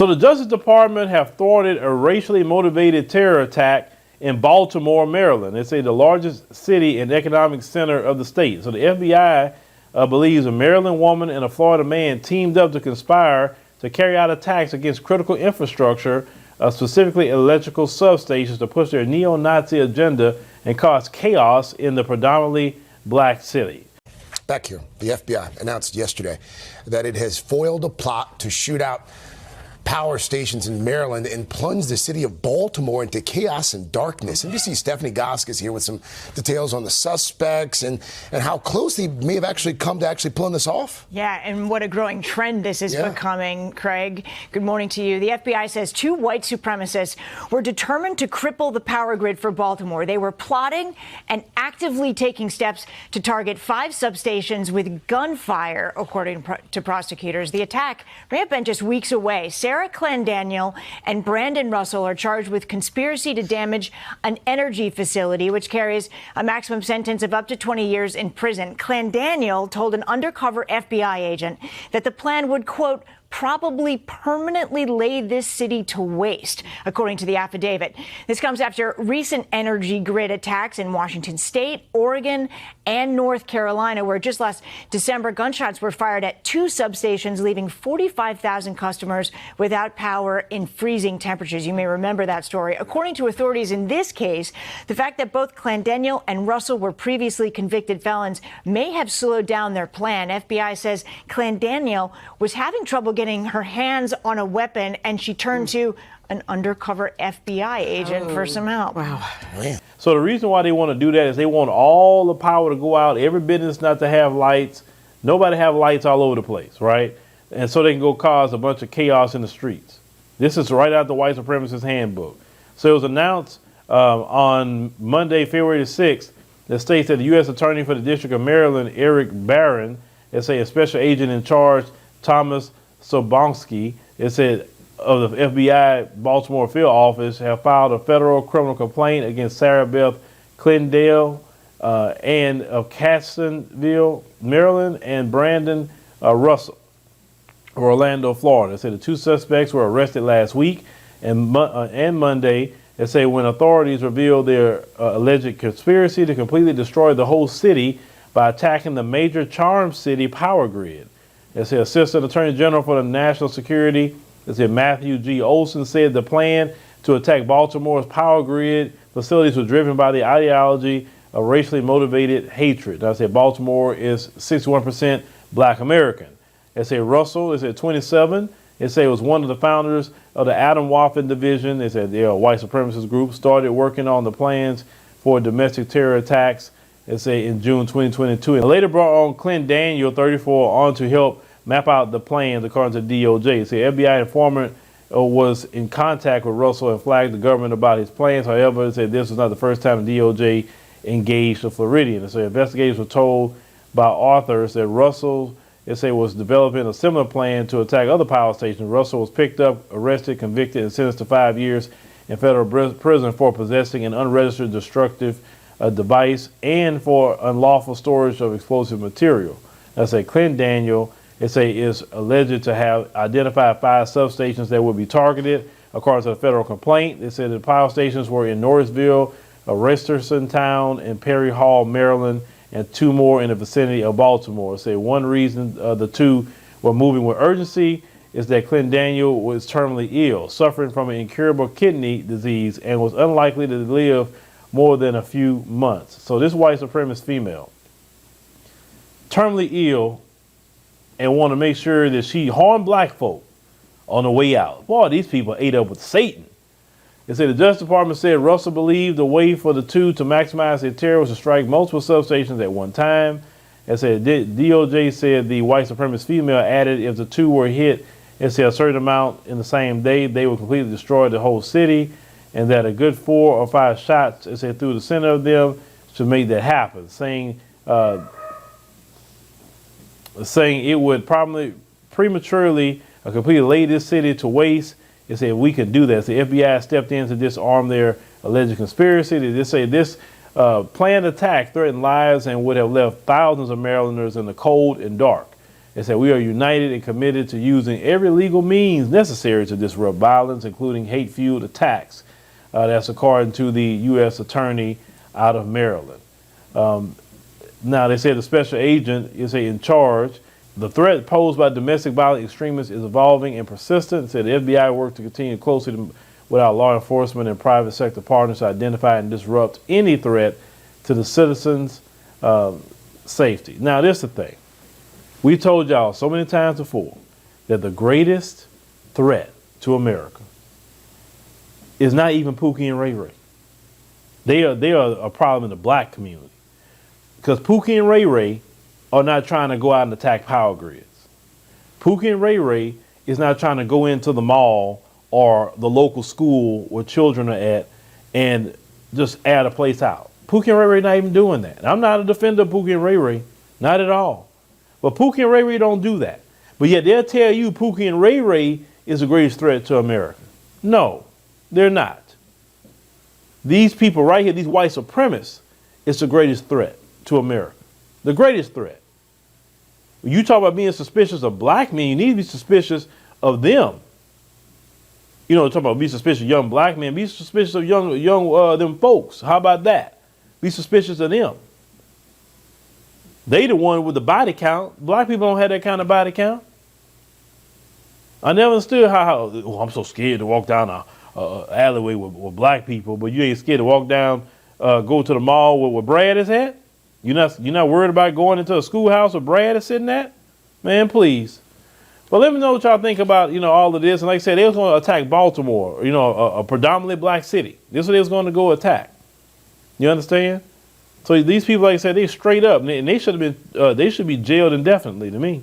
So the Justice Department have thwarted a racially motivated terror attack in Baltimore, Maryland. They say the largest city and economic center of the state. So the FBI believes a Maryland woman and a Florida man teamed up to conspire to carry out attacks against critical infrastructure, specifically electrical substations, to push their neo-Nazi agenda and cause chaos in the predominantly black city. Back here, the FBI announced yesterday that it has foiled a plot to shoot out power stations in Maryland and plunge the city of Baltimore into chaos and darkness. NBC's Stephanie Gosk is here with some details on the suspects and how close they may have actually come to actually pulling this off. Yeah, and what a growing trend this is becoming, Craig. Good morning to you. The FBI says two white supremacists were determined to cripple the power grid for Baltimore. They were plotting and actively taking steps to target 5 substations with gunfire, according to prosecutors. The attack may have been just weeks away. Sarah Clandaniel and Brandon Russell are charged with conspiracy to damage an energy facility, which carries a maximum sentence of up to 20 years in prison. Clandaniel told an undercover FBI agent that the plan would, quote, probably permanently lay this city to waste, according to the affidavit. This comes after recent energy grid attacks in Washington State, Oregon, and North Carolina, where just last December, gunshots were fired at 2 substations, leaving 45,000 customers without power in freezing temperatures. You may remember that story. According to authorities in this case, the fact that both Clandaniel and Russell were previously convicted felons may have slowed down their plan. FBI says Clandaniel was having trouble getting her hands on a weapon, and she turned to an undercover FBI agent for some help. Wow. So the reason why they want to do that is they want all the power to go out, every business not to have lights, nobody have lights all over the place, right? And so they can go cause a bunch of chaos in the streets. This is right out the white supremacist handbook. So it was announced on Monday, February the 6th, that states that the U.S. Attorney for the District of Maryland, Eric Barron, is a special agent in charge, Thomas Sobonsky, it said, of the FBI Baltimore field office, have filed a federal criminal complaint against Sarah Beth Clendale and of Catsonville, Maryland, and Brandon Russell of Orlando, Florida. It said the 2 suspects were arrested last week and Monday. They say when authorities revealed their alleged conspiracy to completely destroy the whole city by attacking the major Charm City power grid. They say Assistant Attorney General for the National Security, they said Matthew G. Olson, said the plan to attack Baltimore's power grid facilities was driven by the ideology of racially motivated hatred. Now, I said Baltimore is 61% black American. They say Russell is at 27. They say it was one of the founders of the Adam Waffen Division. They said the white supremacist group started working on the plans for domestic terror attacks, they say, in June 2022. And later brought on Clandaniel, 34, on to help map out the plans, according to DOJ. So the FBI informant was in contact with Russell and flagged the government about his plans. However, it said this was not the first time the DOJ engaged the Floridian. So investigators were told by authors that Russell, it said, was developing a similar plan to attack other power stations. Russell was picked up, arrested, convicted, and sentenced to 5 years in federal prison for possessing an unregistered destructive device and for unlawful storage of explosive material. That's a Clandaniel. It say is alleged to have identified 5 substations that would be targeted, according to the federal complaint. They said the power stations were in Norrisville, Reisterstown, and Perry Hall, Maryland, and 2 more in the vicinity of Baltimore. Say one reason the 2 were moving with urgency is that Clandaniel was terminally ill, suffering from an incurable kidney disease, and was unlikely to live more than a few months. So this white supremacist female, terminally ill, and want to make sure that she harmed black folk on the way out. Boy, these people ate up with Satan. They said the Justice Department said Russell believed the way for the 2 to maximize their terror was to strike multiple substations at one time. They said DOJ said the white supremacist female added if the 2 were hit, it said a certain amount in the same day, they would completely destroy the whole city, and that a good 4 or 5 shots, it said, through the center of them should make that happen, saying it would probably prematurely completely lay this city to waste. It said we could do that. So the FBI stepped in to disarm their alleged conspiracy. They just say this planned attack threatened lives and would have left thousands of Marylanders in the cold and dark. They said, we are united and committed to using every legal means necessary to disrupt violence, including hate-fueled attacks. That's according to the U.S. Attorney out of Maryland. Now, they said the special agent is in charge. The threat posed by domestic violence extremists is evolving and persistent. It said the FBI work to continue closely with our law enforcement and private sector partners to identify and disrupt any threat to the citizens' safety. Now, this is the thing. We told y'all so many times before that the greatest threat to America is not even Pookie and Ray Ray. They are a problem in the black community. Because Pookie and Ray Ray are not trying to go out and attack power grids. Pookie and Ray Ray is not trying to go into the mall or the local school where children are at and just add a place out. Pookie and Ray Ray not even doing that. And I'm not a defender of Pookie and Ray Ray, not at all. But Pookie and Ray Ray don't do that. But yet they'll tell you Pookie and Ray Ray is the greatest threat to America. No, they're not. These people right here, these white supremacists, is the greatest threat to America. The greatest threat. When you talk about being suspicious of black men, you need to be suspicious of them. You know, talk about be suspicious of young black men, be suspicious of young them folks. How about that? Be suspicious of them. They the one with the body count. Black people don't have that kind of body count. I never understood how I'm so scared to walk down a alleyway with black people, but you ain't scared to walk down, go to the mall where Brad is at? You're not worried about going into a schoolhouse where Brad is sitting at? Man, please. But let me know what y'all think about, all of this. And like I said, they was going to attack Baltimore, a predominantly black city. This is what they was going to go attack. You understand? So these people, like I said, they straight up, and they should be jailed indefinitely to me.